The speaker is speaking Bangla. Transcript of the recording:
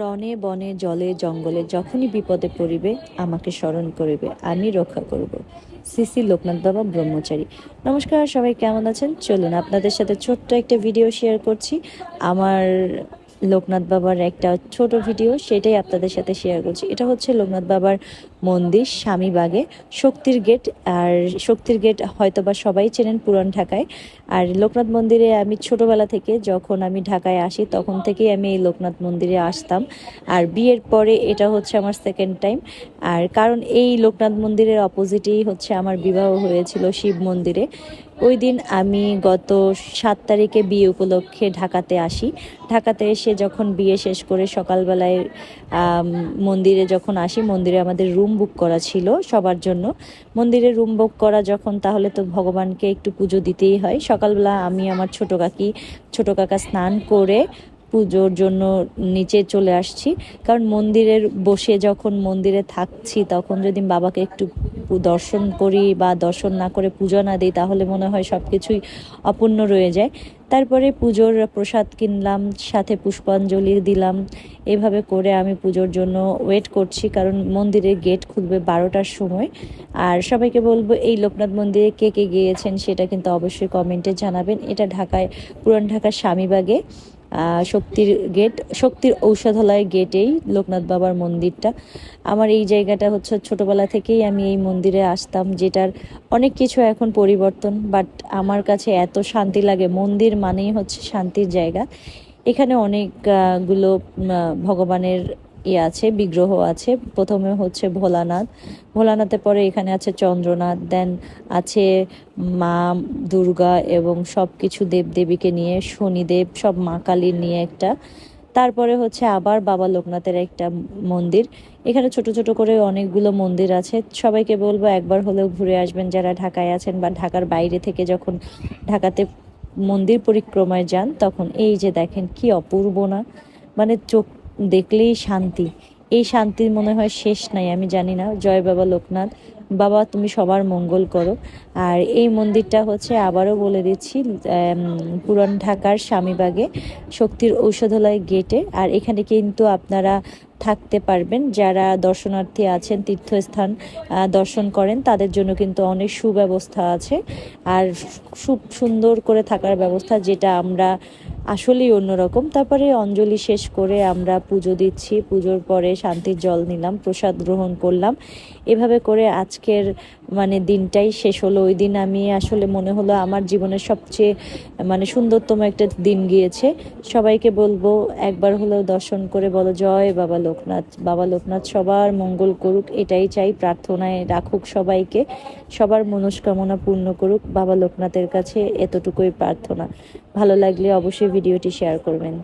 রণে বনে জলে জঙ্গলে যখনই বিপদে পড়িবে আমাকে স্মরণ করিবে, আমি রক্ষা করব। শ্রী লোকনাথ বাবা ব্রহ্মচারী। নমস্কার, সবাই কেমন আছেন? চলুন আপনাদের সাথে ছোট্ট একটা ভিডিও শেয়ার করছি। আমার লোকনাথ বাবার একটা ছোট ভিডিও, সেটাই আপনাদের সাথে শেয়ার করছি। এটা হচ্ছে লোকনাথ বাবার মন্দির, স্বামীবাগে, শক্তির গেট। আর শক্তির গেট হয়তোবা সবাই চেনেন পুরান ঢাকায়। আর লোকনাথ মন্দিরে আমি ছোটোবেলা থেকে, যখন আমি ঢাকায় আসি তখন থেকেই আমি এই লোকনাথ মন্দিরে আসতাম। আর বিয়ের পরে এটা হচ্ছে আমার সেকেন্ড টাইম। আর কারণ এই লোকনাথ মন্দিরের অপোজিটেই হচ্ছে আমার বিবাহ হয়েছিল শিব মন্দিরে। ওই দিন আমি গত 7 তারিখে বিয়ে উপলক্ষে ঢাকাতে আসি। ঢাকাতে এসে যখন বিয়ে শেষ করে সকালবেলায় মন্দিরে যখন আসি, মন্দিরে আমাদের রুম বুক করা ছিল সবার জন্য। মন্দিরে রুম বুক করা যখন, তাহলে তো ভগবানকে একটু পুজো দিতেই হয়। সকালবেলা আমি আমার ছোট কাকা স্নান করে পুজোর জন্য নিচে চলে আসছি। কারণ মন্দিরের বসে যখন মন্দিরে থাকছি, তখন যদি বাবাকে একটু দর্শন করি বা দর্শন না করে পুজো না দিই, তাহলে মনে হয় সব কিছুই অপূর্ণ রয়ে যায়। তারপরে পুজোর প্রসাদ কিনলাম, সাথে পুষ্পাঞ্জলি দিলাম। এভাবে করে আমি পুজোর জন্য ওয়েট করছি, কারণ মন্দিরের গেট খুলবে 12টার সময়। আর সবাইকে বলবো, এই লোকনাথ মন্দিরে কে কে গিয়েছেন সেটা কিন্তু অবশ্যই কমেন্টে জানাবেন। এটা ঢাকায়, পুরান ঢাকার স্বামীবাগে শক্তির গেট, শক্তির ঔষধালয় গেটেই লোকনাথ বাবার মন্দিরটা। আমার এই জায়গাটা হচ্ছে ছোটোবেলা থেকেই আমি এই মন্দিরে আসতাম, যেটার অনেক কিছু এখন পরিবর্তন, বাট আমার কাছে এত শান্তি লাগে। মন্দির মানেই হচ্ছে শান্তির জায়গা। এখানে অনেকগুলো ভগবানের আছে, বিগ্রহ আছে। প্রথমে হচ্ছে ভোলানাথের পরে এখানে আছে চন্দ্রনাথ, দেন আছে মা দুর্গা এবং সব কিছু দেবদেবীকে নিয়ে, শনিদেব, সব মা কালীর নিয়ে একটা। তারপরে হচ্ছে আবার বাবা লোকনাথের একটা মন্দির। এখানে ছোট ছোট করে অনেকগুলো মন্দির আছে। সবাইকে বলবো একবার হলেও ঘুরে আসবেন যারা ঢাকায় আছেন, বা ঢাকার বাইরে থেকে যখন ঢাকাতে মন্দির পরিক্রমায় যান, তখন এই যে দেখেন কি অপূর্ব না, মানে চোখ দেখলেই শান্তি। এই শান্তির মনে হয় শেষ নাই। আমি জানি না। জয় বাবা লোকনাথ। বাবা, তুমি সবার মঙ্গল করো। আর এই মন্দিরটা হচ্ছে, আবারও বলে দিচ্ছি, পুরান ঢাকার স্বামীবাগে শক্তির ঔষধালয় গেটে। আর এখানে কিন্তু আপনারা থাকতে পারবেন, যারা দর্শনার্থী আছেন, তীর্থস্থান দর্শন করেন, তাদের জন্য কিন্তু অনেক সুব্যবস্থা আছে। আর খুব সুন্দর করে থাকার ব্যবস্থা, যেটা আমরা আসলেই অন্যরকম। তারপরে অঞ্জলি শেষ করে আমরা পুজো দিচ্ছি। পুজোর পরে শান্তির জল নিলাম, প্রসাদ গ্রহণ করলাম। এভাবে করে আজকের দিনটাই শেষ হলো। ওই দিন আমি আসলে মনে হলো আমার জীবনের সবচেয়ে সুন্দরতম একটা দিন গিয়েছে। সবাইকে বলবো একবার হলেও দর্শন করে বলো জয় বাবা লোকনাথ। বাবা লোকনাথ সবার মঙ্গল করুক, এটাই চাই, প্রার্থনায় রাখুক সবাইকে, সবার মনস্কামনা পূর্ণ করুক। বাবা লোকনাথের কাছে এতটুকুই প্রার্থনা। ভালো লাগলে অবশ্যই ভিডিওটি শেয়ার করবেন।